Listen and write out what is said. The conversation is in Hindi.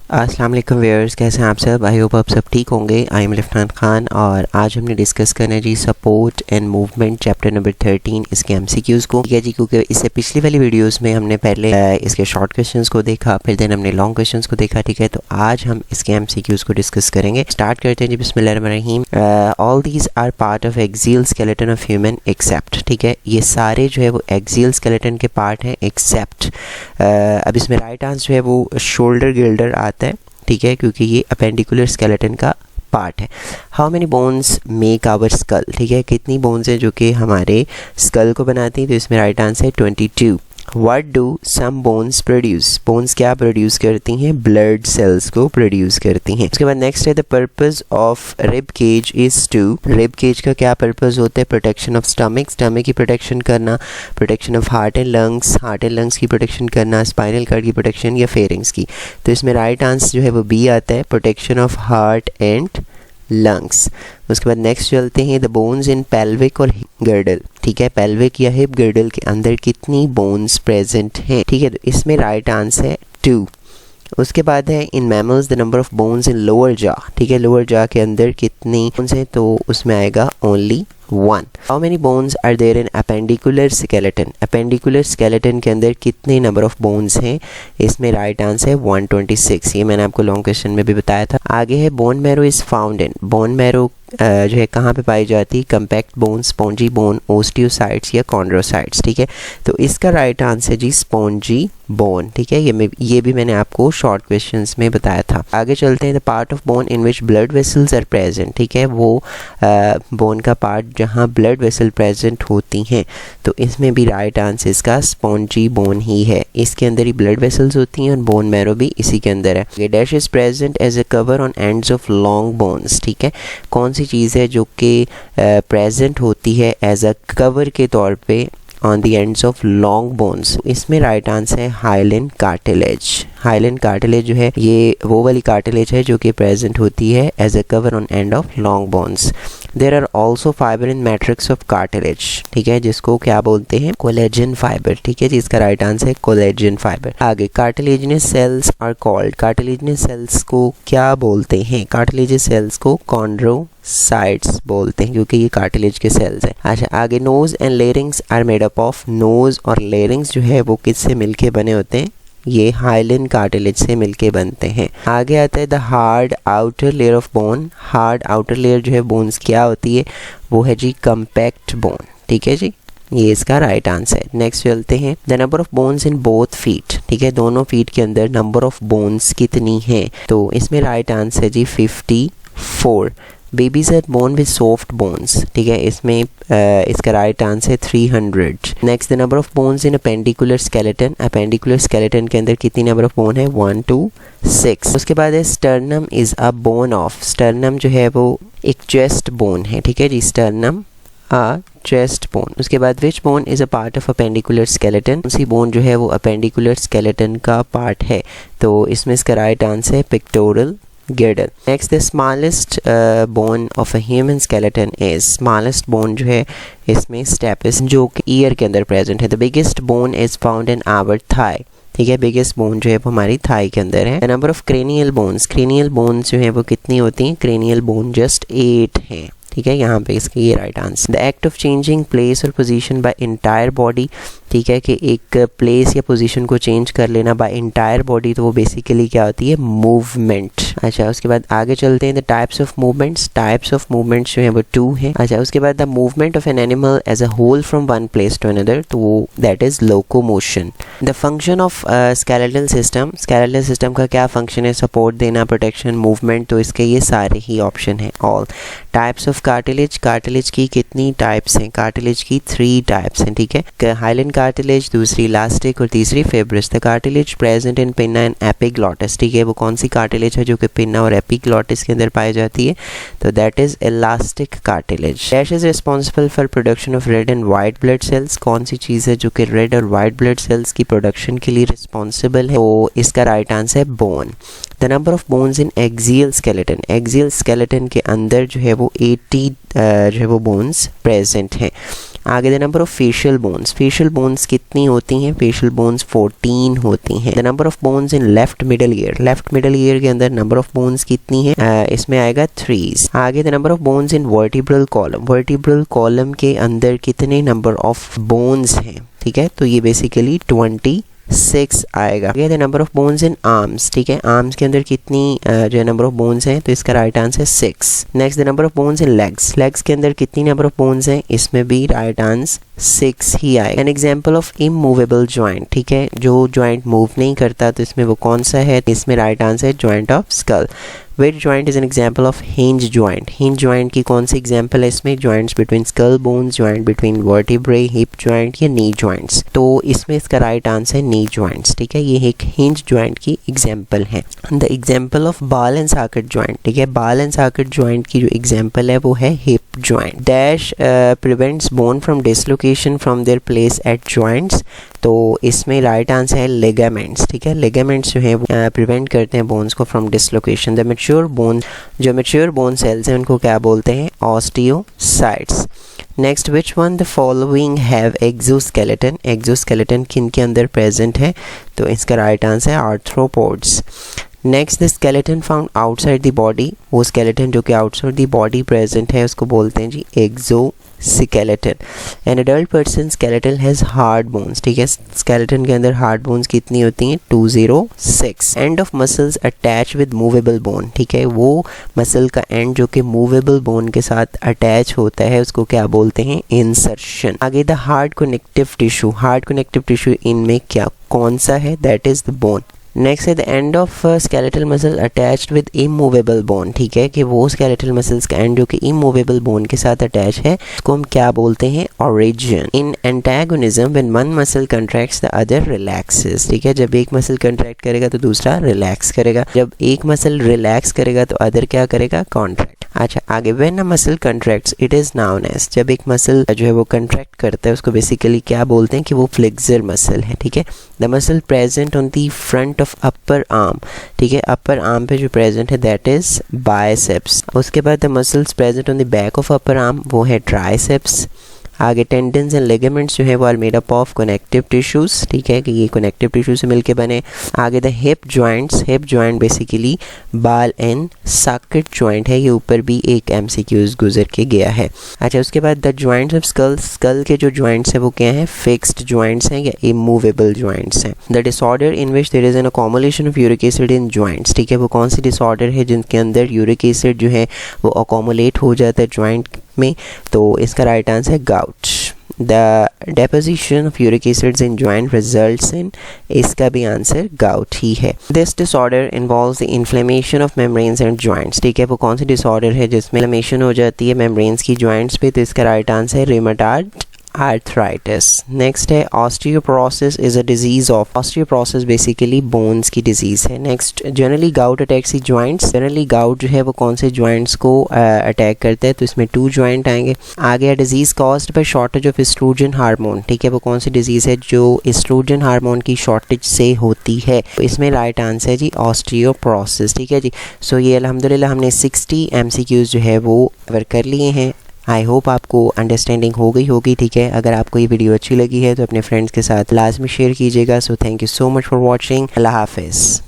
अस्सलाम वालेकुम व्यूअर्स, कैसे हैं आप सब। आई होप आप सब ठीक होंगे। आई एम इरफान खान और आज हमने डिस्कस करना है जी support and movement chapter number 13 इसके एमसीक्यूज़ को। ठीक है जी, क्योंकि इससे पिछली वाली वीडियोस में हमने पहले इसके शॉर्ट क्वेश्चंस को देखा, फिर देन हमने लॉन्ग क्वेश्चंस को देखा। ठीक है, तो आज हम इसके एमसीक्यूज़ को डिस्कस करेंगे। स्टार्ट करते हैं जी, बिस्मिल्लाहिर्रहमानिर्रहीम। All these are part of axial skeleton of human except. ठीक है, ये सारे जो है वो एक्सियल स्केलेटन के पार्ट हैं एक्सेप्ट। अब इसमें राइट आंसर जो है वो शोल्डर गिल्डर आता है। ठीक है, क्योंकि ये अपेंडिकुलर स्केलेटन का पार्ट है। How many bones make our skull. ठीक है, कितनी बोन्स हैं जो कि हमारे स्कल को बनाती हैं, तो इसमें राइट आंसर है 22। What do some bones produce? Bones क्या प्रोड्यूस करती हैं? ब्लड सेल्स को प्रोड्यूस करती हैं। उसके बाद नेक्स्ट है the purpose of rib cage is to. Rib cage का क्या पर्पस होता है? प्रोटेक्शन ऑफ स्टमक, स्टमक की प्रोटेक्शन करना, protection of heart and lungs, heart and lungs की प्रोटेक्शन करना, स्पाइनल कार्ड की प्रोटेक्शन या फेरिंग्स की। तो इसमें राइट आंसर जो है वो बी आता है, protection of heart and lungs. उसके बाद नेक्स्ट चलते हैं द बोन्स इन पेल्विक और गर्डल। ठीक है, पेल्विक या हिप गर्डल के अंदर कितनी बोन्स प्रेजेंट हैं? ठीक है, तो इसमें राइट आंसर है 2। उसके बाद है in mammals the number of bones in lower जा। ठीक है, लोअर जा के अंदर कितनी बोन्स हैं? तो उसमें आएगा only 1। How many bones are there in appendicular skeleton. Appendicular skeleton के अंदर कितने नंबर ऑफ बोन्स हैं? इसमें राइट आंसर है 126। ये मैंने आपको लॉन्ग क्वेश्चन में भी बताया था। आगे है bone marrow is found in. Bone marrow जो है कहाँ पे पाई जाती है? Compact bone, spongy bone, osteocytes या कॉन्ड्रोसाइट्स। ठीक है, तो इसका राइट आंसर जी स्पॉन्जी बोन। ठीक है, ये भी मैंने आपको शॉर्ट क्वेश्चंस में बताया था। आगे चलते हैं the part of bone in which blood vessels are present. ठीक है, वो बोन का पार्ट जहाँ ब्लड वेसल प्रेजेंट होती हैं, तो इसमें भी राइट आंसर इसका स्पॉन्जी बोन ही है। इसके अंदर ही ब्लड वेसल्स होती हैं और बोन मैरो भी इसी के अंदर है। Dash is present as a cover on ends of long bones. ठीक है, कौन सी चीज़ है जो कि प्रेजेंट होती है एज अ कवर के तौर पे on the ends of long bones? इसमें राइट आंसर है हाइलन कार्टिलेज। हाइलन कार्टिलेज जो है ये वो वाली कार्टिलेज है जो कि प्रेजेंट होती है as a cover on end of long bones. There are also fiber in matrix of cartilage. ठीक है, जिसको क्या बोलते हैं? Collagen fiber. ठीक है, जिसका राइट आंसर है कोलेजन फाइबर। आगे cartilaginous cells are called. Cartilaginous cells को क्या बोलते हैं? कार्टिलेजिनस सेल्स को कॉन्ड्रोसाइट्स बोलते हैं, क्योंकि ये कार्टिलेज के सेल्स हैं। अच्छा, आगे nose and larynx are made up of. Nose और लेरिंग्स जो है वो किससे मिलके बने होते हैं? ये हाइलन कार्टिलेज से मिलके बनते हैं। आगे आता है the hard outer layer of bone. Hard outer layer जो है बोन्स क्या होती है? वो है जी कंपैक्ट बोन। ठीक है जी, ये इसका राइट आंसर है। नेक्स्ट चलते हैं the number of bones in both feet. ठीक है, दोनों फीट के अंदर नंबर ऑफ बोन्स कितनी है? तो इसमें राइट आंसर है जी 54। Babies are born with soft bones. ठीक है, इसमें इसका राइट आंसर है 300। Next the number of bones in appendicular skeleton. Appendicular skeleton के अंदर कितनी नंबर ऑफ बोन है? 1 to 6। उसके बाद है sternum is a bone of. Sternum जो है वो एक चेस्ट बोन है। ठीक है जी, स्टर्नम चेस्ट बोन। उसके बाद which bone is a part of appendicular skeleton. उसी बोन जो है वो अपेंडिकुलर स्केलेटन का पार्ट है, तो इसमें इसका राइट आंसर है pectoral गिर्डल। Next the smallest bone of a human skeleton is. Smallest bone जो है इसमें स्टेपिस जो कि ईयर के अंदर प्रेजेंट है। The biggest bone is found in our thigh. ठीक है, बिगेस्ट बोन जो है वो हमारी थाई के अंदर है। The number of cranial bones. Cranial bones जो है वो कितनी होती हैं? क्रेनियल बोन जस्ट 8 है। ठीक है, यहाँ पे इसका ये right answer. The act of changing place और पोजीशन बाय इंटायर बॉडी। ठीक है, कि एक प्लेस या पोजीशन को चेंज कर लेना बाय इंटायर बॉडी, तो वो बेसिकली क्या होती है? मूवमेंट। अच्छा, उसके बाद आगे चलते हैं the types of movements. Types of movements जो है वो 2 है। अच्छा, उसके बाद the movement of an animal as a whole from one place to another, तो that is locomotion. The function of skeletal system. Skeletal system का क्या फंक्शन है? सपोर्ट देना, प्रोटेक्शन, मूवमेंट। तो इसके ये सारे ही ऑप्शन है all. Types of cartilage. Cartilage की कितनी टाइप्स हैं? कार्टिलेज की 3 टाइप्स हैं। ठीक है, हाइलन कार्टिलेज, दूसरी इलास्टिक और तीसरी fibrous. The cartilage present in pinna and epiglottis. ठीक है, वो कौन सी कार्टिलेज है जो कि पिन्ना और एपिग्लॉटिस के अंदर पाई जाती है? तो that is elastic cartilage. Dash is responsible for production of red and white blood cells. कौन सी चीज़ है जो कि रेड और वाइट ब्लड सेल्स की प्रोडक्शन के लिए रिस्पॉन्सिबल है? तो इसका राइट आंसर है bone. The number of bones in axial skeleton. Axial skeleton के अंदर जो है वो 80 जो है वो बोन्स प्रेजेंट हैं। आगे the number of facial bones कितनी होती हैं? फेशियल बोन्स 14 होती हैं। The number of bones in left middle ear के अंदर नंबर ऑफ बोन्स कितनी है? इसमें आएगा 3। आगे the number of bones in vertebral column के अंदर कितने नंबर ऑफ बोन्स हैं? ठीक है, तो ये बेसिकली 26 आएगा। The number of bones in arms, ठीक है, आर्म्स के अंदर कितनी जो है नंबर ऑफ बोन्स हैं, तो इसका right answer 6। Next the number of bones in legs के अंदर कितनी नंबर ऑफ बोन्स हैं? इसमें भी राइट आंसर 6 ही आएगा। An example of immovable joint, ठीक है, जो ज्वाइंट मूव नहीं करता, तो इसमें वो कौन सा है? इसमें राइट आंसर है joint of skull. Which joint is an example of hinge joint? Hinge joint की कौन सी एग्जाम्पल है इसमें? joints between skull bones, joint between vertebrae, hip joint या knee joints। तो इसमें इसका राइट आंसर है knee joints, ठीक है, ये एक hinge joint की एग्जाम्पल है। The example of ball and socket joint, ठीक है, ball and socket joint की जो एग्जाम्पल है वो है hip joint। Dash prevents bone from dislocation from their place at joints, तो इसमें राइट आंसर है लिगामेंट्स, ठीक है, लिगामेंट्स जो है प्रिवेंट करते हैं बोन्स को from dislocation. The mature bone cells हैं उनको क्या बोलते हैं? Osteocytes. Next, which one the following have exoskeleton किन के अंदर प्रेजेंट है? तो इसका राइट आंसर है arthropods. Next, the skeleton found outside the body, वो स्केलेटन जो कि आउटसाइड द बॉडी प्रेजेंट है उसको बोलते हैं जी exoskeleton. An adult person skeleton has hard bones, ठीक है, स्केलेटन के अंदर हार्ड बोन्स कितनी होती हैं? 206। End of muscles attach with movable bone, ठीक है, वो मसल का एंड जो कि मूवेबल बोन के साथ अटैच होता है उसको क्या बोलते हैं? इंसर्शन। आगे द हार्ड कनेक्टिव टिश्यू इनमें क्या कौन सा है? That is the bone. Next है the end of skeletal muscle attached with immovable bone, ठीक है, कि वो स्केलेटल मसल्स का एंड जो कि इमूवेबल बोन के साथ अटैच है उसको हम क्या बोलते हैं? Origin. In antagonism when one muscle contracts the other relaxes, ठीक है, जब एक मसल कंट्रैक्ट करेगा तो दूसरा रिलैक्स करेगा, जब एक मसल रिलैक्स करेगा तो अदर क्या करेगा? कॉन्ट्रैक्ट। अच्छा, आगे when a muscle contracts it is known as, जब एक मसल जो है वो कंट्रैक्ट करता है उसको बेसिकली क्या बोलते हैं? कि वो फ्लेक्सर मसल है, ठीक है। The muscle present on the front of upper arm, ठीक है, अपर आर्म पे जो प्रेजेंट है दैट इज बाइसेप्स। उसके बाद the muscles present on the back of upper arm वो है ट्राइसेप्स। आगे टेंडन्स एंड लिगामेंट्स जो है वो are made up of connective tissues, ठीक है, कि ये कनेक्टिव टिश्यू से मिलके बने। आगे द हिप जॉइंट बेसिकली बाल एंड सॉकेट जॉइंट है, ये ऊपर भी एक एमसीक्यूज गुजर के गया है। अच्छा, उसके बाद द जॉइंट्स ऑफ स्कल के जो जॉइंट्स है वो क्या है? फिक्स्ड जॉइंट्स हैं या इमूवेबल जॉइंट्स हैं। The disorder in which there is an accumulation of uric acid in joints, ठीक है, वो कौन सी डिसऑर्डर है जिनके अंदर यूरिक एसिड जो है वो अकोमोलेट हो जाता है जॉइंट में? तो इसका राइट आंसर है gout. The deposition of uric acids in joint results in, इसका भी आंसर गाउट ही है। This disorder involves the inflammation of membranes and joints, ठीक है, वो कौन सी डिसऑर्डर है जिसमें इन्फ्लेमेशन हो जाती है मेम्ब्रेन्स की जॉइंट्स पे? तो इसका राइट आंसर है रूमेटॉइड आर्थराइटिस। नेक्स्ट है osteoporosis is a disease of, osteoporosis basically bones की डिजीज है। नेक्स्ट, जनरली गाउट अटैक्स दी जॉइंट्स, जनरली गाउट जो है वो कौन से जॉइंट्स को अटैक करता है? तो इसमें 2 जॉइंट आएंगे। आगे disease caused by shortage of oestrogen hormone, ठीक है, वो कौन सी डिजीज है जो एस्ट्रोजन हार्मोन की शॉर्टेज से होती है? तो इसमें राइट आंसर है जी ऑस्टियोपोरोसिस, ठीक है जी। सो ये अल्हम्दुलिल्लाह हमने 60 MCQs जो है वो कवर कर लिए हैं। आई होप आपको अंडरस्टैंडिंग हो गई होगी, ठीक है। अगर आपको ये वीडियो अच्छी लगी है तो अपने फ्रेंड्स के साथ लाजमी शेयर कीजिएगा। So thank you so much for watching. अल्लाह हाफिज़।